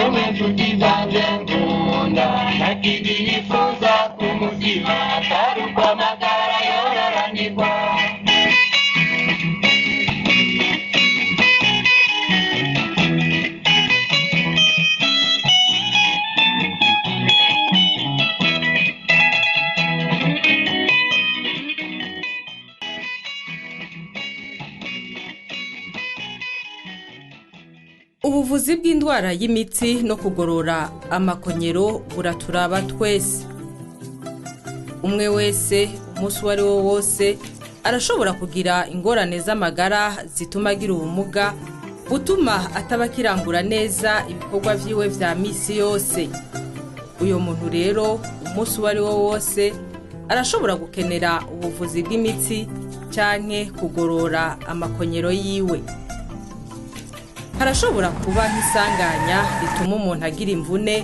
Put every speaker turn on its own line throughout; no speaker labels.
yemwe nshuti zanjye nkunda ntakindi nifuza ku mutima atari uko amagara yororanirwa.
Ubuvuzi bw'indwara y'imitsi no kugorora amakonyero buraturaba twese. Umwe wese umunsi uwo ari wo wose arashobora kugira ingorane z'amagara zituma agira ubumuga butuma ataba akirangura neza ibikorwa vyiwe vya misi yose. Uyo muntu rero umunsi uwo ari wo wose arashobora gukenera ubuvuzi bw'imitsi canke kugorora amakonyero yiwe. Harashobora kuba nk'isanganya rituma umuntu agira imvune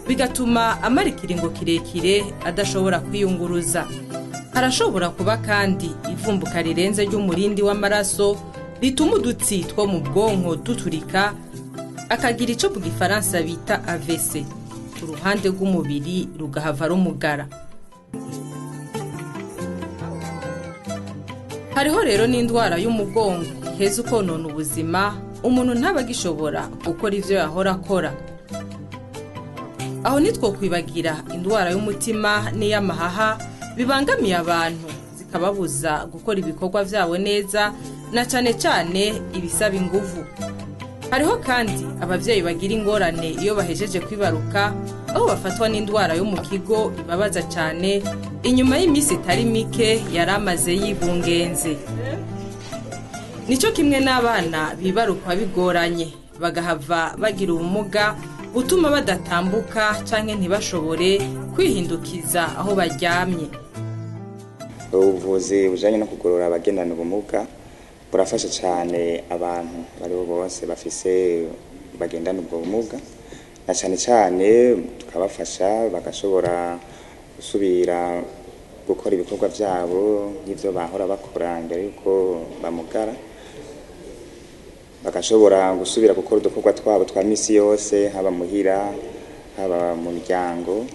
bigatuma amara ikiringo kirekire adashobora kwiyunguruza. Harashobora kuba kandi ivumbuka rirenze ry'umurindi w'amaraso rituma udutsi two mu bwonko duturika akagira ico mu gifaransa bita AVC, uruhande rw'umubiri rugahava rumugara. Hariho rero n'indwara y'umugongo iheza ukonona ubuzima umuntu ntaba gishobora gukora ivyo yahora akora. Aho nitwo kwibagira indwara y'umutima n'iy'amahaha bibangamiye abantu zikababuza gukora ibikorwa vyabo neza na cane cane ibisaba inguvu. Hariho kandi abavyeyi bagira ingorane iyo bahejeje kwibaruka aho bafatwa n'indwara yo mu kigo ibabaza cane inyuma y'imisi itari mike yaramaze yibungenze. Nico kimwe n'abana bibaruka bigoranye bagahava bagira ubumuga butuma badatambuka canke ntibashobore kwihindukiza aho baryamye.
Ubuvuzi bujanye no kugorora abagendana ubumuga burafasha cyane abantu bari bose bafise bagendana ubwo bumuga, na cyane cyane tukabafasha bagashobora gusubira gukora ibikorwa vyabo nk'ivyo bahora bakora mbere yuko bamugara, bagashobora gusubira gukora udukorwa twabo twa misi yose haba muhira haba mu miryango,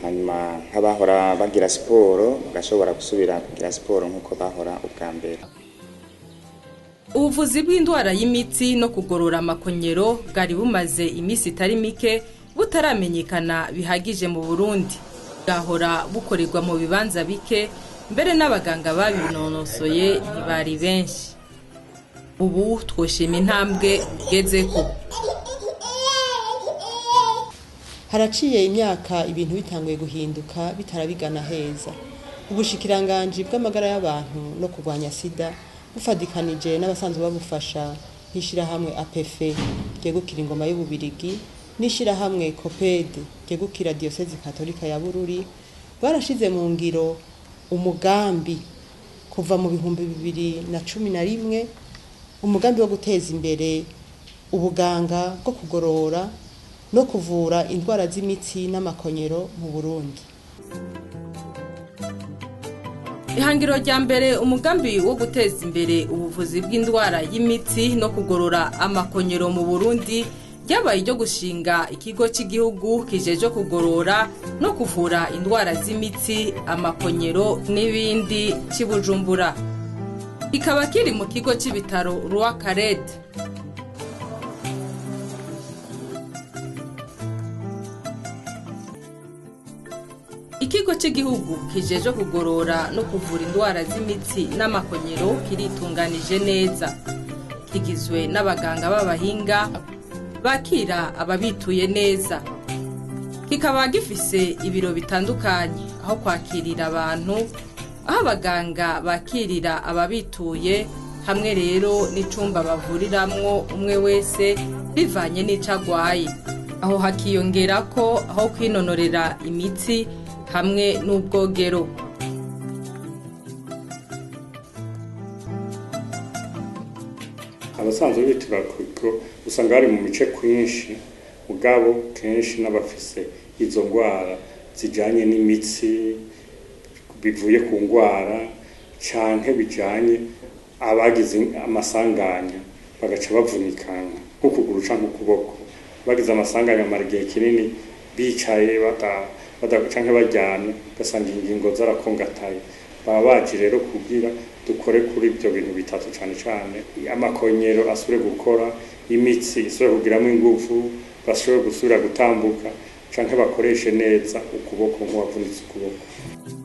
hanyuma nk'abahora bagira siporo bagashobora gusubira kugira siporo nk'uko bahora ubwa mbere.
Ubuvuzi bw'indwara y'imitsi no kugorora amakonyero bwari bumaze imisi itari mike butaramenyekana bihagije mu Burundi. Bwahora bukorerwa mu bibanza bike mbere n'abaganga babinonosoye ntibari benshi. Ubu twoshima intambwe bigezeko.
Haraciye imyaka ibintu bitanguye guhinduka bitarabigana heza. Ubushikiranganji bw'amagara y'abantu no kurwanya sida bufadikanije n'abasanzwe babufasha nk'ishirahamwe APF ryegukira ingoma y'Ububirigi n'ishirahamwe COPED ryegukira Diocese Katolika ya Bururi barashize mu ngiro umugambi kuva mu 2011 umugambi wo guteza imbere ubuganga bwo kugorora no kuvura indwara z'imitsi n'amakonyero mu Burundi.
Ihangiro rya mbere umugambi wo guteza imbere ubuvuzi bw'indwara y'imitsi no kugorora amakonyero mu Burundi ryabaye ryo gushinga ikigo cy'igihugu kijeje kugorora no kuvura indwara z'imitsi, amakonyero n'ibindi cy'Ibujumbura. Ikaba kiri mu kigo cy'ibitaro Roi Karede. Ikigo cy'igihugu kijeje kugorora no kuvura indwara z'imitsi n'amakonyero kiritunganije neza. Kigizwe n'abaganga b'abahinga bakira ababituye neza. Kikaba gifise ibiro bitandukanye aho kwakirira abantu, aho abaganga bakirira ababituye, hamwe rero n'icumba bavuriramwo umwe wese bivanye n'icagwaye. Aho hakiyongera ko aho kwinonorera imitsi hamwe n'ubwogero.
Abasanzwe bitura kuko usanga ari mu mice kwinshi mugabo kenshi n'abafise izo ngwara zijanye n'imitsi bivuye ku ngwara canke bijanye abagize amasanganya bagaca bavunikana nk'ukuguru canke ukuboko bagize amasanganya amara igihe kinini bicaye canke baryamye ugasanga ingingo zarakongataye. Baba baje rero kugira dukore kuri ibyo bintu bitatu cyane cyane amakonyero asubire gukora, imitsi isubire kugiramo ingufu, bashobore gusubira gutambuka canke bakoreshe neza ukuboko nk'uwavunitse ukuboko.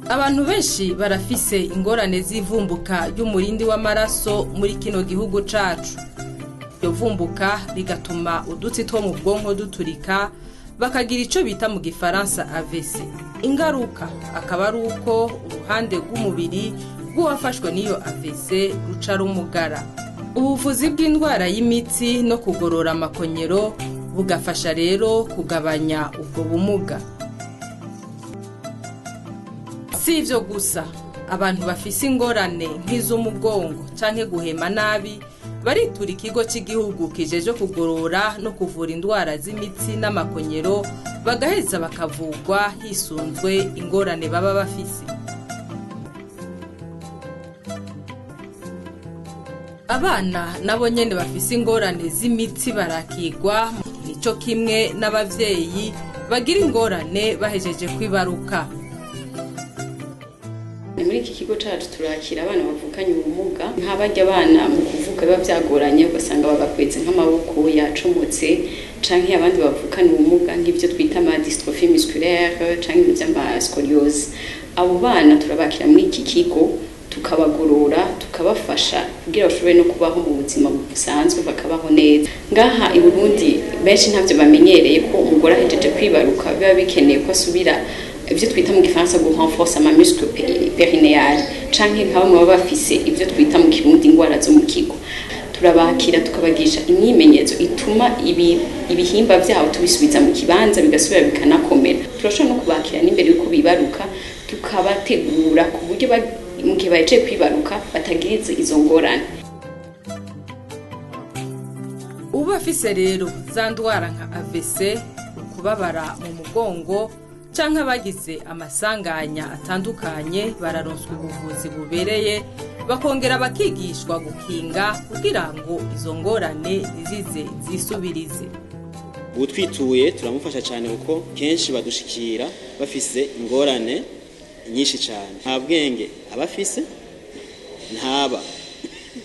Abantu benshi barafise ingorane z'ivumbuka ry'umurindi w'amaraso muri kino gihugu cacu. Iryo vumbuka rigatuma udutsi two mu bwonko duturika, bakagira ico bita mu gifaransa AVC. Ingaruka akaba ari uko uruhande rw'umubiri rw'uwafashwe n'iyo AVC ruca rumugara. Ubuvuzi bw'indwara y'imitsi no kugorora amakonyero bugafasha rero kugabanya ubwo bumuga. Si ivyo gusa, abantu bafise ingorane nk'iz'umugongo canke guhema nabi baritura ikigo cy'igihugu kijeje kugorora no kuvura indwara z'imitsi n'amakonyero, bagaheza bakavugwa hisunzwe ingorane baba bafise. Abana nabo nyene bafise ingorane z'imitsi barakigwa, nico kimwe n'abavyeyi bagira ingorane bahejeje kwibaruka.
Muri iki kigo cyacu turakira abana bavukanye ubumuga, nk'abarya abana mu kuvuga biba byagoranye ugasanga bagakwetse nk'amaboko yacomotse, canke abandi bavukanye ubumuga nk'ibyo twita ama dystrophie musculaire canke ibya scoliose. Abo bana turabakira muri iki kigo tukabagorora, tukabafasha kugira bashobore no kubaho mu buzima busanzwe bakabaho neza. Ngaha i Burundi benshi ntavyo bamenyereye ko umugore ahejeje kwibaruka biba bikeneye ko asubira ibyo twita mu gifaransa ngo renforce ama muscle périnéal canke nk'abo baba bafise ibyo twita mu kirundi ingwara zo mu kigo. Turabakira tukabagisha imyimenyezo ituma ibihimba byabo tubisubiza mu kibanza bigasubira bikanakomera. Turashobora no kubakira n'imbere yuko bibaruka, tukabategura ku buryo mu gihe baje kwibaruka batagiriza izo ngorane.
Uba afise rero za ndwara nka AVC, ukubabara mu mugongo canke abagize amasanganya atandukanye bararonswa ubuvuzi bubereye, bakongera bakigishwa gukinga kugira ngo izo ngorane zizize zisubirize.
Utwituye turamufasha cyane kuko kenshi badushikira bafise ingorane nyinshi cyane. Nta bwenge abafise, ntaba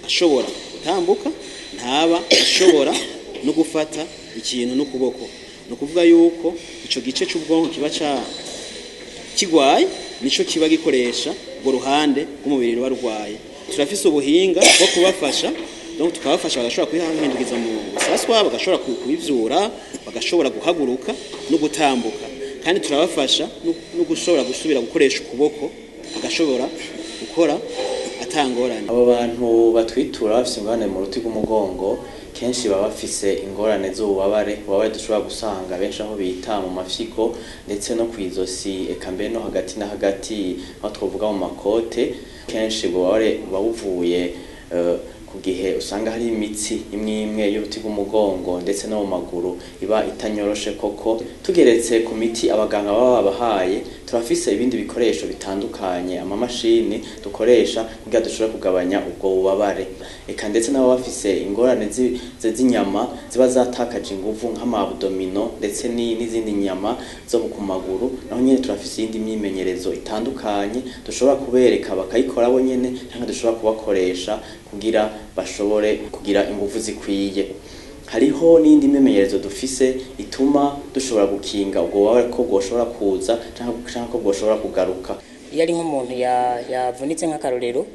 ashobora gutambuka, ntaba ashobora no gufata ikintu n'ukuboko. No kuvuga yuko ico gice cy'ubwonko kiba kigwaye nico kiba gikoresha ubwo ruhande rw'umubiri barwaye. Turafise ubuhinga bwo kubafasha, donc tukabafasha bagashobora kwihandukiza mu busaswa, bagashobora kubivyura, bagashobora guhaguruka no gutambuka. Kandi turabafasha no gushobora gusubira gukoresha ukuboko, bagashobora gukora atangorane.
Abo bantu batwitura bafise ingorane mu ruti rw'umugongo kenshi baba bafise ingorane z'ububabare dushobora gusanga benshi aho bita mu mafyigo ndetse no kwizosi, eka mbere no hagati na hagati aho twovuga mu makote. Kenshi ububabare buvuye ku gihe usanga hari imitsi imwe y'uruti rw'umugongo ndetse no mu maguru iba itanyoroshe koko. Tugeretse ku miti abaganga baba babahaye, turafise ibindi bikoresho bitandukanye, amamashini dukoresha kugira dushobore kugabanya ubwo bubabare. Eka ndetse nabo bafise ingorane z'inyama ziba zatakaje inguvu nk'amabdomino ndetse n'izindi nyama zo ku maguru, naho nyene turafise indi myimenyerezo itandukanye dushobora kubereka bakayikora bo nyene, cyangwa dushobora kubakoresha kugira bashobore kugira ingufu zikwiye. Hariho n'indi myimenyerezo dufise ituma dushobora gukinga ubwo bubabare ko bwoshobora kuza cyangwa ko bwoshobora kugaruka.
Iyo ari nk'umuntu yavunitse nk'akarorero,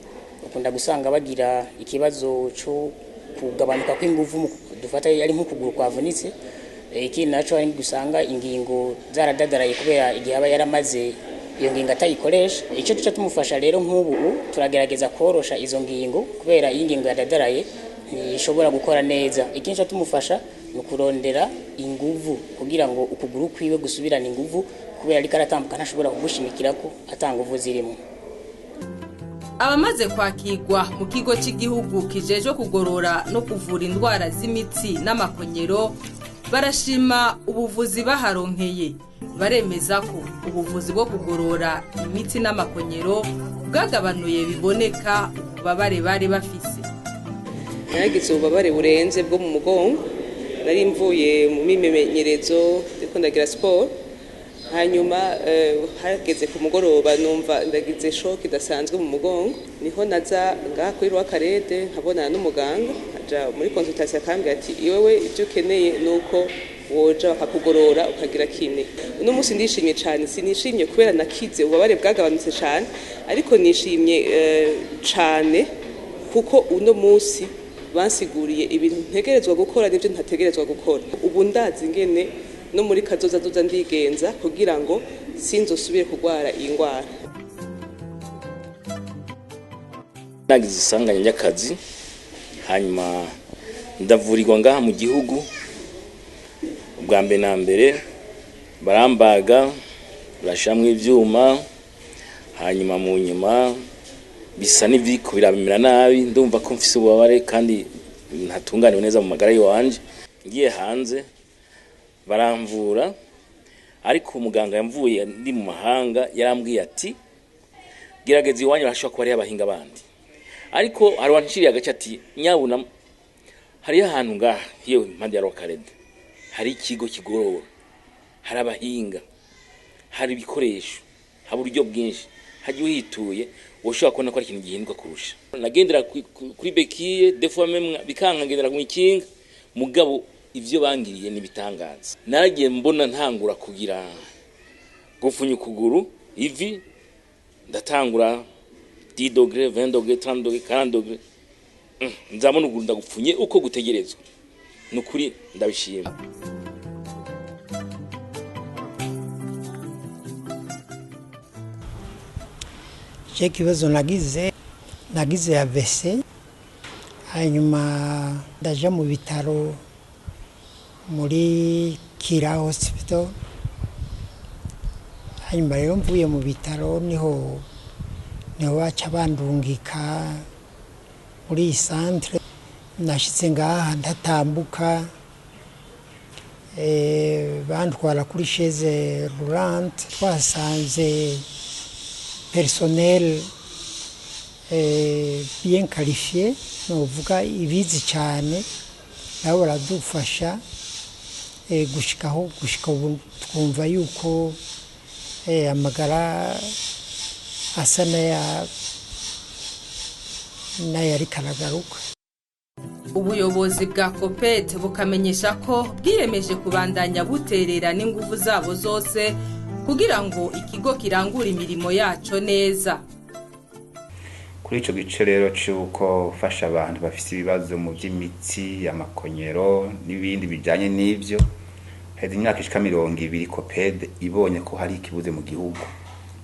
ukunda gusanga bagira ikibazo cyo kugabanuka kw'ingufu, dufata ari nk'ukuguru kwavunitse. Ikindi naco ari gusanga ingingo zaradadaraye kubera igihe aba yaramaze iyo ngingo atayikoresha. Icyo tuca tumufasha rero nk'ubu turagerageza korosha izo ngingo kubera iyi ngingo yadadaraye ishobora gukora neza. Ikindi cyo tumufasha no kurondera inguvu kugira ngo ukuguru kwiwe gusubirana inguvu, kubera ari karatambuka ntashobora kugushimikira ko atanga uvu zirimo.
Abamaze kwakirwa mu kigo cy'igihugu kijeje kugorora no kuvura indwara z'imitsi n'amakonyero barashima ubuvuzi baharonkeye. Baremeza ko ubuvuzi bwo kugorora imitsi n'amakonyero bwagabanuye biboneka ububabare bari bafise.
Yagize ububabare burenze bwo mu mugongo, nari mvuye mu mimenyerezo ndiko ndagira sport hanyuma hageze ku mugoroba numva ndagize shock idasanzwe mu mugongo niho naza ngaha kuri Rwakarede nkabonana n'umuganga aja muri consultation akambwira ati iwewe ibyo ukeneye nuko woja bakakugorora ukagira kine uno munsi ndishimye cyane sinishimye kubera nakize ububabare bwagabanutse cyane ariko nishimye cyane kuko uno munsi bansiguriye ibintu ntegerezwa gukora n'ibyo ntategerezwa gukora ubu ndazi ingene no muri kazoza doza ndigenza kugira ngo sinzosubire kurwara iyi ndwara.
Nagize isanganya ry'akazi hanyuma ndavurirwa ngaha mu gihugu ubwa mbere na mbere barambaga bashamwe ivyuma hanyuma mu nyuma bisa n'iviko birabimira nabi ndumva ko mfise ububabare kandi ntatunganiwe neza mu magara yanje ngiye hanze baramvura ariko umuganga yamvuye ndi mu mahanga yarambwiye ati gerageza iwanyu urashobora kuba ari abahinga bandi ariko hari wanshiriye agace ati nyabuna hari ahantu ngaha yewe impande ya Rwakarede hari ikigo kigorora hari abahinga hari ibikoresho hari uburyo bwinshi haje uhituye woshobora kubona ko ari ikintu gihinduka kurusha nagendera kuri bekiye defo même bikanka ngendera ku ikinga mugabo ivyo bangiriye nibitangaza naragiye mbona ntangura kugira gufunya ukuguru ivi ndatangura 10 degrés 20 degrés 30 degrés 40 degrés nzabona uguru ndagupfunye uko gutegerezwa nukuri ndabishima.
Kibazo nagize AVC hanyuma ndaja mu bitaro muri Kira Hospital hanyuma rero mvuye mu bitaro niho baca bandungika muri iyi centre nashitse ngaha ndatambuka bantwara kuri chaise roulante twasanze personnel bien qualifié novuga ibizi cyane nabo baradufasha gushika ubu twumva yuko amagara asa n'ayari karagaruka.
Ubuyobozi bwa COPED bukamenyesha ko bwiyemeje kubandanya buterera n'ingufu zabo zose kugira ngo ikigo kirangura imirimo yaco neza.
Kuri ico gice rero cyuko fasha abantu bafite ibibazo mu by'imitsi amakonyero n'ibindi bijanye n'ivyo hezi imyaka ishika 200 COPED ibonye ko hari ikibuze mu gihugu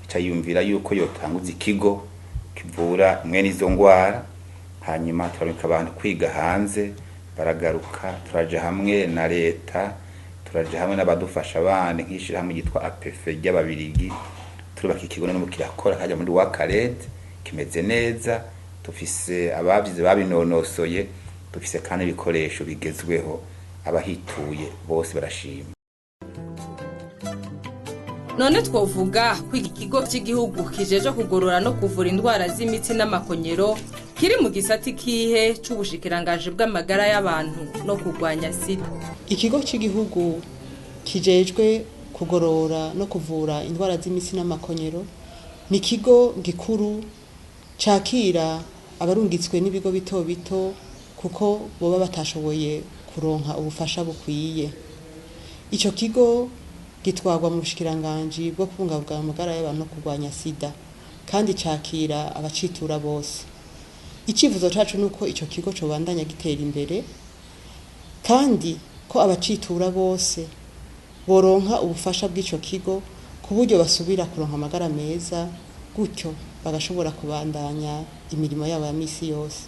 cyayumvira yuko yotanguza ikigo kivura mwene izo ngwara hanyuma turabika abantu kwiga hanze baragaruka turaje hamwe na leta turaje hamwe n'abadufasha abandi nkishira hamwe yitwa APF y'ababirigi turubaka ikigo no kirakora kaje muri Rwakarede kimeze neza tufise abavyize babinonosoye tufise kandi ibikoresho bigezweho abahituye bose barashima.
None twovuga ko iki kigo cy'igihugu kijeje kugorora no kuvura indwara z'imitsi n'amakonyero kiri mu gisati kihe c'ubushikiranganje bw'amagara y'abantu no kurwanya sida.
Ikigo cy'igihugu kijejwe kugorora no kuvura indwara z'imitsi n'amakonyero ni kigo gikuru cakira abarungitswe n'ibigo bito bito kuko boba batashoboye kuronka ubufasha bukwiye. Ico kigo gitwagwa mu bushikiranganje bwo kubungabunga amagara y'abantu no kurwanya sida kandi cakira abacitura bose. Icivuzo cacu nuko ico kigo cyo bandanya gitera imbere kandi ko abacitura bose boronka ubufasha bw'ico kigo ku buryo basubira kuronka amagara meza gutyo bagashobora kubandanya imirimo yabo ya misi yose.